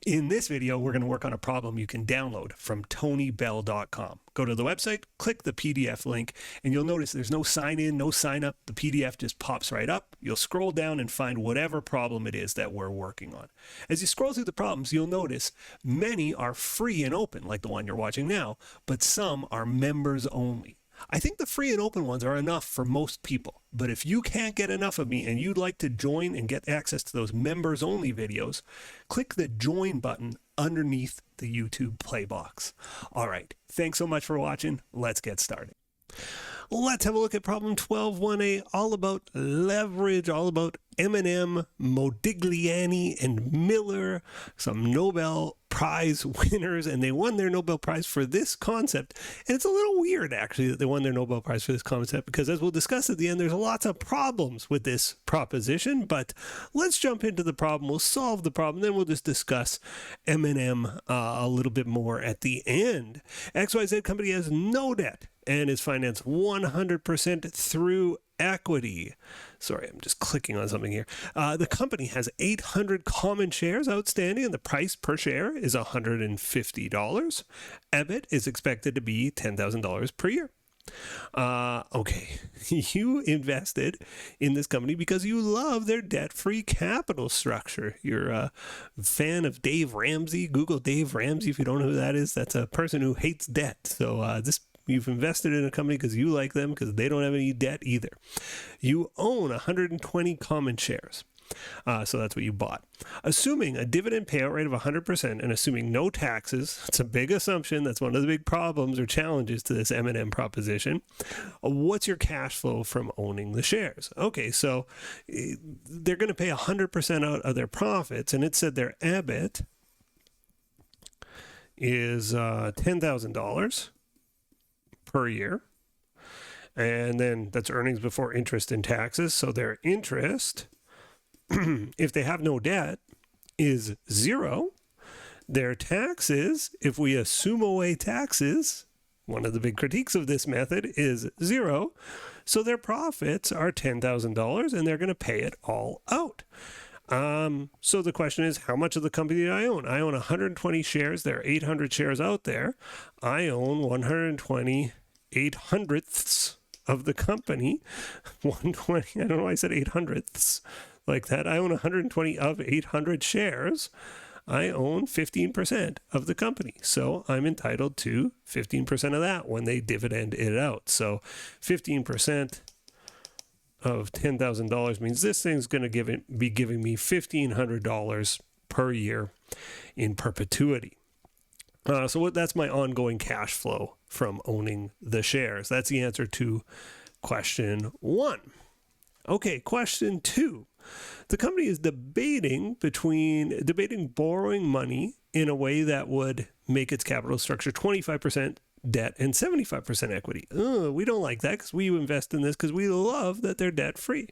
In this video, we're going to work on a problem you can download from tonybell.com. Go to the website, click the PDF link, and you'll notice there's no sign in, no sign up. The PDF just pops right up. You'll scroll down and find whatever problem it is that we're working on. As you scroll through the problems, you'll notice many are free and open, like the one you're watching now, but some are members only. I think the free and open ones are enough for most people, but if you can't get enough of me and you'd like to join and get access to those members only videos, click the join button underneath the YouTube play box. All right, thanks so much for watching. Let's get started. Let's have a look at problem 12.1a, all about leverage, all about M&M, Modigliani, and Miller, some Nobel Prize winners, and they won their Nobel Prize for this concept. And it's a little weird, actually, that they won their Nobel Prize for this concept, because as we'll discuss at the end, there's lots of problems with this proposition. But let's jump into the problem. We'll solve the problem, then we'll just discuss M&M a little bit more at the end. XYZ company has no debt and is financed 100% through equity. Sorry, I'm just clicking on something here. The company has 800 common shares outstanding, and the price per share is $150. EBIT is expected to be $10,000 per year. Okay, you invested in this company because you love their debt-free capital structure. You're a fan of Dave Ramsey. Google Dave Ramsey if you don't know who that is. That's a person who hates debt. So you've invested in a company because you like them, because they don't have any debt either. You own 120 common shares. So that's what you bought. Assuming a dividend payout rate of 100% and assuming no taxes, it's a big assumption. That's one of the big problems or challenges to this M&M proposition. What's your cash flow from owning the shares? Okay, so they're going to pay 100% out of their profits, and it said their EBIT is $10,000 per year. And then that's earnings before interest and taxes. So their interest, if they have no debt, is zero. Their taxes, if we assume away taxes, one of the big critiques of this method, is zero. So their profits are $10,000 and they're going to pay it all out. So the question is, how much of the company do I own? I own 120 shares. There are 800 shares out there. I own 120 800ths of the company. 120, I don't know why I said 800ths like that. I own 120 of 800 shares. I own 15% of the company. So I'm entitled to 15% of that when they dividend it out. So 15% of $10,000 means this thing's going to be giving me $1,500 per year in perpetuity. So that's my ongoing cash flow from owning the shares. That's the answer to question 1. Okay, question 2. The company is debating borrowing money in a way that would make its capital structure 25% debt and 75% equity. We don't like that because we invest in this because we love that they're debt free.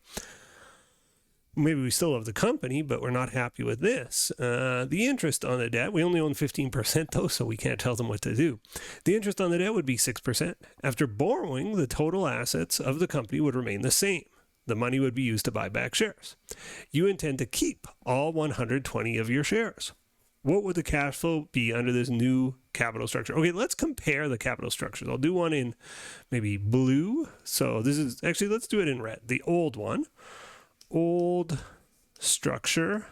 Maybe we still love the company, but we're not happy with this. The interest on the debt, we only own 15% though, so we can't tell them what to do. The interest on the debt would be 6%. After borrowing, the total assets of the company would remain the same. The money would be used to buy back shares. You intend to keep all 120 of your shares. What would the cash flow be under this new capital structure? Okay, let's compare the capital structures. I'll do one in maybe blue. So let's do it in red. The old one. Old structure,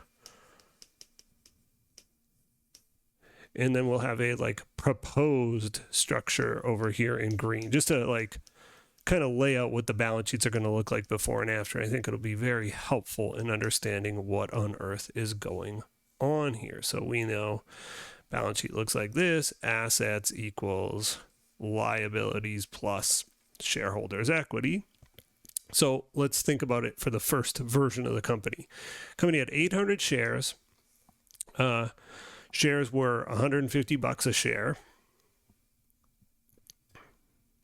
and then we'll have a proposed structure over here in green, just to kind of lay out what the balance sheets are going to look like before and after. I think it'll be very helpful in understanding what on earth is going on here. So we know balance sheet looks like this: assets equals liabilities plus shareholders' equity. So let's think about it for the first version of the company. Company had 800 shares. Shares were $150 a share.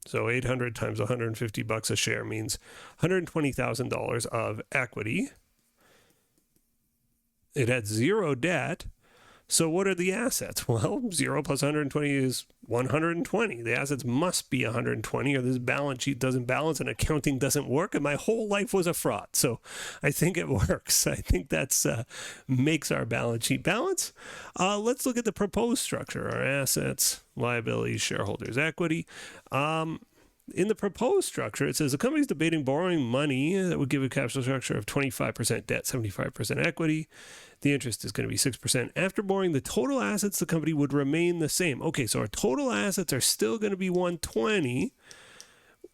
So 800 times $150 a share means $120,000 of equity. It had zero debt, So what are the assets? Well, 0 plus 120 is 120. The assets must be 120 or this balance sheet doesn't balance and accounting doesn't work and my whole life was a fraud. So I think it works. I think that's makes our balance sheet balance. Let's look at the proposed structure. Our assets, liabilities, shareholders' equity. In the proposed structure, it says the company is debating borrowing money that would give a capital structure of 25% debt, 75% equity. The interest is going to be 6%. After borrowing, the total assets of the company would remain the same. Okay, so our total assets are still going to be 120.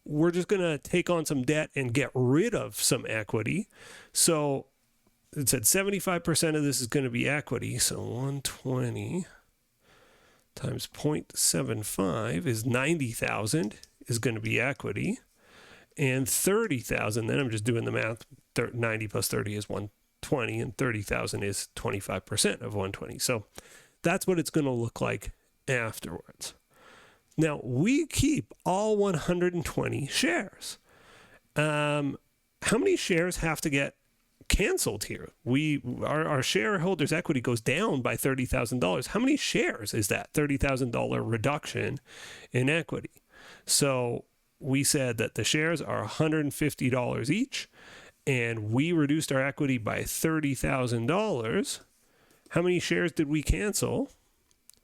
We're just going to take on some debt and get rid of some equity. So it said 75% of this is going to be equity. So 120 times 0.75 is 90,000 is going to be equity. And 30,000, then I'm just doing the math, 90 plus 30 is 120, and 30,000 is 25% of 120. So that's what it's going to look like afterwards. Now, we keep all 120 shares. How many shares have to get canceled here? Our shareholders' equity goes down by $30,000. How many shares is that $30,000 reduction in equity? So we said that the shares are $150 each, and we reduced our equity by $30,000. How many shares did we cancel?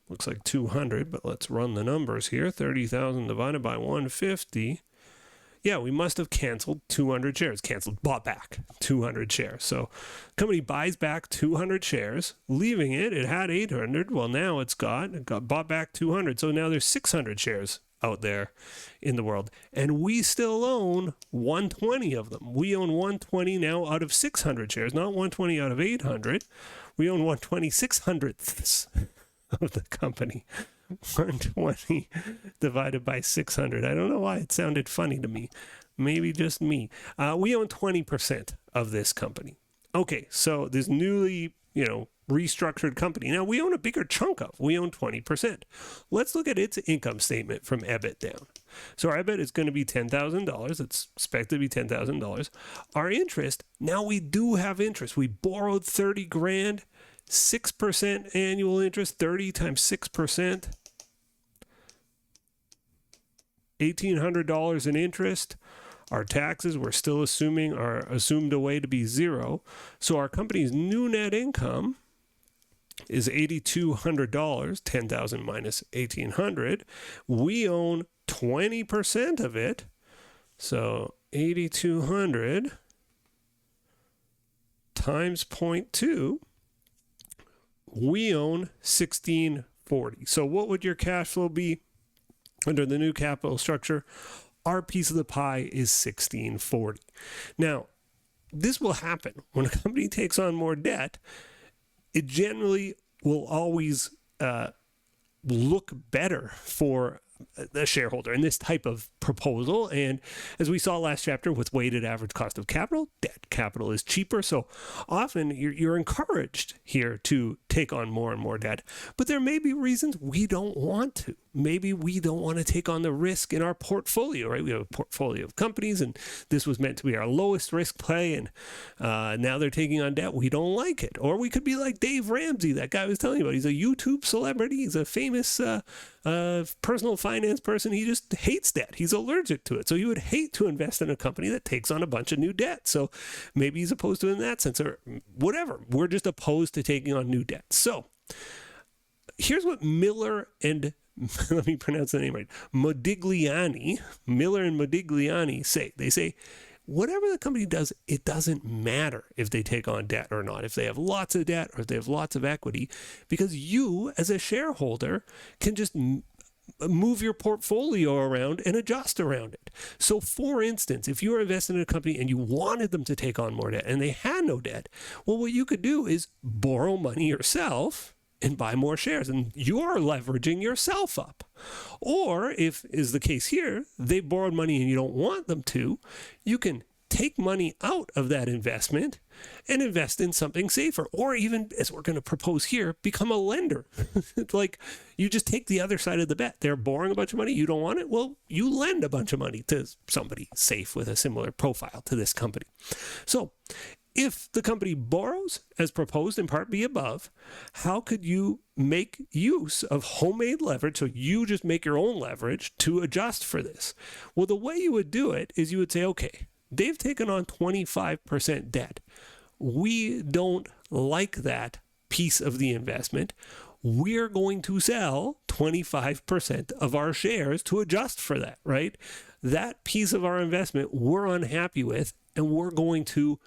Looks like 200, but let's run the numbers here. 30,000 divided by 150. Yeah, we must have canceled 200 shares. Bought back 200 shares. So company buys back 200 shares, leaving it. It had 800. Well, now it got bought back 200. So now there's 600 shares out there in the world. And we still own 120 of them. We own 120 now out of 600 shares, not 120 out of 800. We own 120 600ths of the company. 120 divided by 600. I don't know why it sounded funny to me. Maybe just me. We own 20% of this company. Okay, so this newly, restructured company. Now we own a bigger chunk of. We own 20%. Let's look at its income statement from EBIT down. So our EBIT is going to be $10,000. It's expected to be $10,000. Our interest, now we do have interest. We borrowed 30 grand, 6% annual interest, 30 times 6%. $1,800 in interest. Our taxes we're still assuming are assumed away to be zero. So our company's new net income is $8,200, 10,000 minus 1,800. We own 20% of it. So 8,200 times 0.2, we own 1,640. So what would your cash flow be under the new capital structure? Our piece of the pie is 1,640. Now, this will happen when a company takes on more debt. It generally will always look better for the shareholder in this type of proposal. And as we saw last chapter with weighted average cost of capital, debt capital is cheaper. So often you're encouraged here to take on more and more debt. But there may be reasons we don't want to. Maybe we don't want to take on the risk in our portfolio, right? We have a portfolio of companies and this was meant to be our lowest risk play. And now they're taking on debt. We don't like it. Or we could be like Dave Ramsey, that guy I was telling you about. He's a YouTube celebrity. He's a famous personal finance person. He just hates debt. He's allergic to it. So he would hate to invest in a company that takes on a bunch of new debt. So maybe he's opposed to it in that sense or whatever. We're just opposed to taking on new debt. So here's what Miller and let me pronounce the name right. Miller and Modigliani say. They say, whatever the company does, it doesn't matter if they take on debt or not, if they have lots of debt or if they have lots of equity, because you as a shareholder can just move your portfolio around and adjust around it. So for instance, if you were investing in a company and you wanted them to take on more debt and they had no debt, well, what you could do is borrow money yourself and buy more shares, and you're leveraging yourself up. Or if is the case here, they borrowed money and you don't want them to, you can take money out of that investment and invest in something safer. Or even, as we're going to propose here, become a lender. Like you just take the other side of the bet. They're borrowing a bunch of money. You don't want it. Well, you lend a bunch of money to somebody safe with a similar profile to this company. So If the company borrows as proposed in Part B above, how could you make use of homemade leverage, so you just make your own leverage to adjust for this? Well, the way you would do it is you would say, okay, they've taken on 25% debt. We don't like that piece of the investment. We're going to sell 25% of our shares to adjust for that, right? That piece of our investment we're unhappy with, and we're going to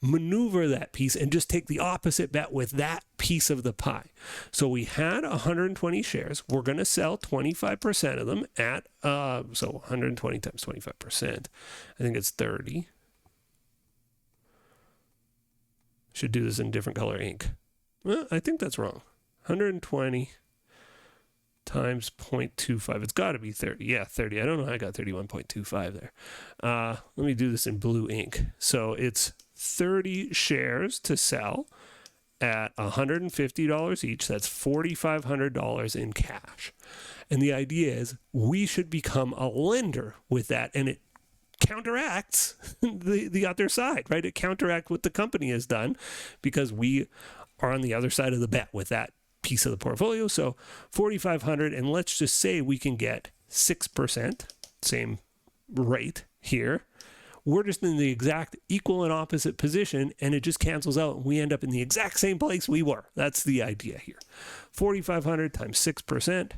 maneuver that piece and just take the opposite bet with that piece of the pie. So we had 120 shares. We're going to sell 25% of them at, so 120 times 25%. I think it's 30. Should do this in different color ink. Well, I think that's wrong. 120 times 0.25. It's got to be 30. Yeah, 30. I don't know how I got 31.25 there. Let me do this in blue ink. So it's 30 shares to sell at $150 each. That's $4,500 in cash. And the idea is we should become a lender with that, and it counteracts the other side, right? It counteracts what the company has done because we are on the other side of the bet with that piece of the portfolio. So 4,500, and let's just say we can get 6%, same rate here. We're just in the exact equal and opposite position, and it just cancels out, and we end up in the exact same place we were. That's the idea here. 4,500 times 6%.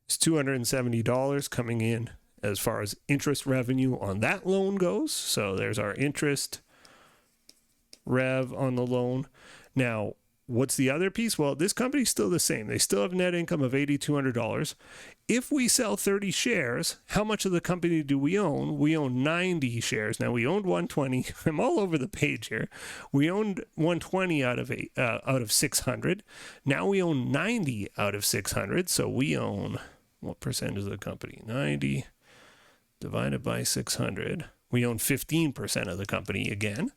It's $270 coming in as far as interest revenue on that loan goes. So there's our interest rev on the loan. Now, what's the other piece? Well, this company's still the same. They still have net income of $8,200. If we sell 30 shares, how much of the company do we own? We own 90 shares. Now, we owned 120. I'm all over the page here. We owned 120 out of 600. Now we own 90 out of 600. So we own, what percentage of the company? 90 divided by 600. We own 15% of the company again.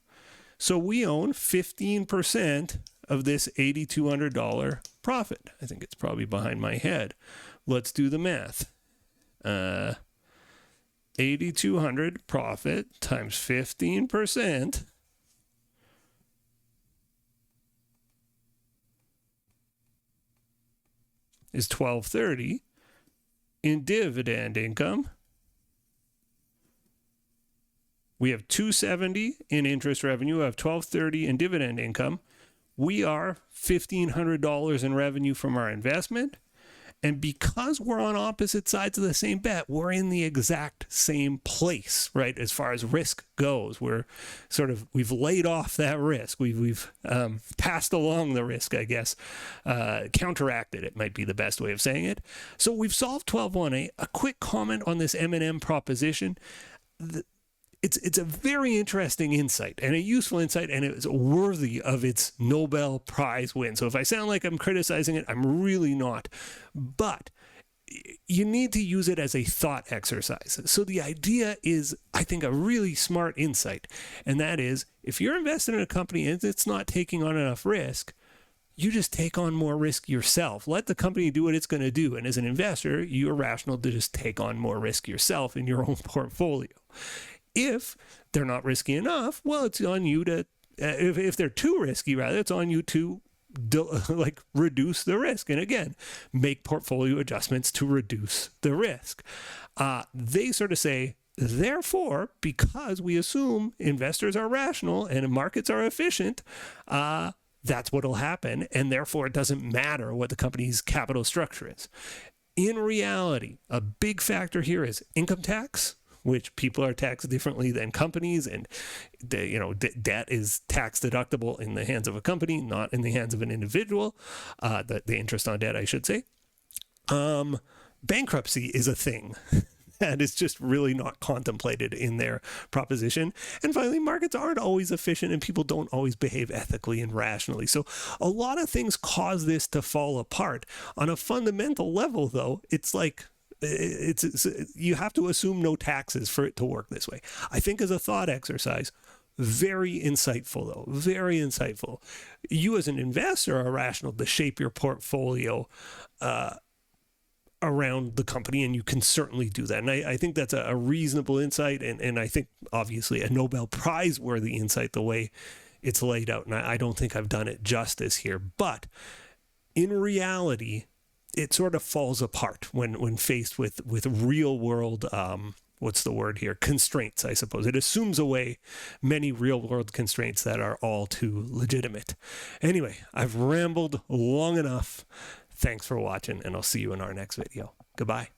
So we own 15% of this $8,200 profit. I think it's probably behind my head. Let's do the math. 8,200 profit times 15% is $1,230 in dividend income. We have $270 in interest revenue. We have $1,230 in dividend income. We are $1,500 in revenue from our investment. And because we're on opposite sides of the same bet, we're in the exact same place, right? As far as risk goes, we've laid off that risk. We've passed along the risk, I guess. Counteracted it might be the best way of saying it. So we've solved 12.1a. A quick comment on this M&M proposition. It's a very interesting insight and a useful insight, and it's worthy of its Nobel Prize win. So if I sound like I'm criticizing it, I'm really not. But you need to use it as a thought exercise. So the idea is, I think, a really smart insight, and that is, if you're invested in a company and it's not taking on enough risk, you just take on more risk yourself. Let the company do what it's going to do. And as an investor, you're rational to just take on more risk yourself in your own portfolio. If they're not risky enough, well, it's on you to, if they're too risky, rather, it's on you to reduce the risk. And again, make portfolio adjustments to reduce the risk. They sort of say, therefore, because we assume investors are rational and markets are efficient, that's what will happen. And therefore, it doesn't matter what the company's capital structure is. In reality, a big factor here is income tax, which people are taxed differently than companies, and debt is tax deductible in the hands of a company, not in the hands of an individual. The interest on debt, I should say. Bankruptcy is a thing that is just really not contemplated in their proposition. And finally, markets aren't always efficient, and people don't always behave ethically and rationally. So a lot of things cause this to fall apart. On a fundamental level, though, it's like, you have to assume no taxes for it to work this way. I think as a thought exercise, very insightful though, very insightful. You as an investor are rational to shape your portfolio around the company, and you can certainly do that. And I think that's a reasonable insight, and I think obviously a Nobel Prize worthy insight the way it's laid out. And I don't think I've done it justice here. But in reality, it sort of falls apart when faced with real world, what's the word here? Constraints, I suppose. It assumes away many real world constraints that are all too legitimate. Anyway, I've rambled long enough. Thanks for watching, and I'll see you in our next video. Goodbye.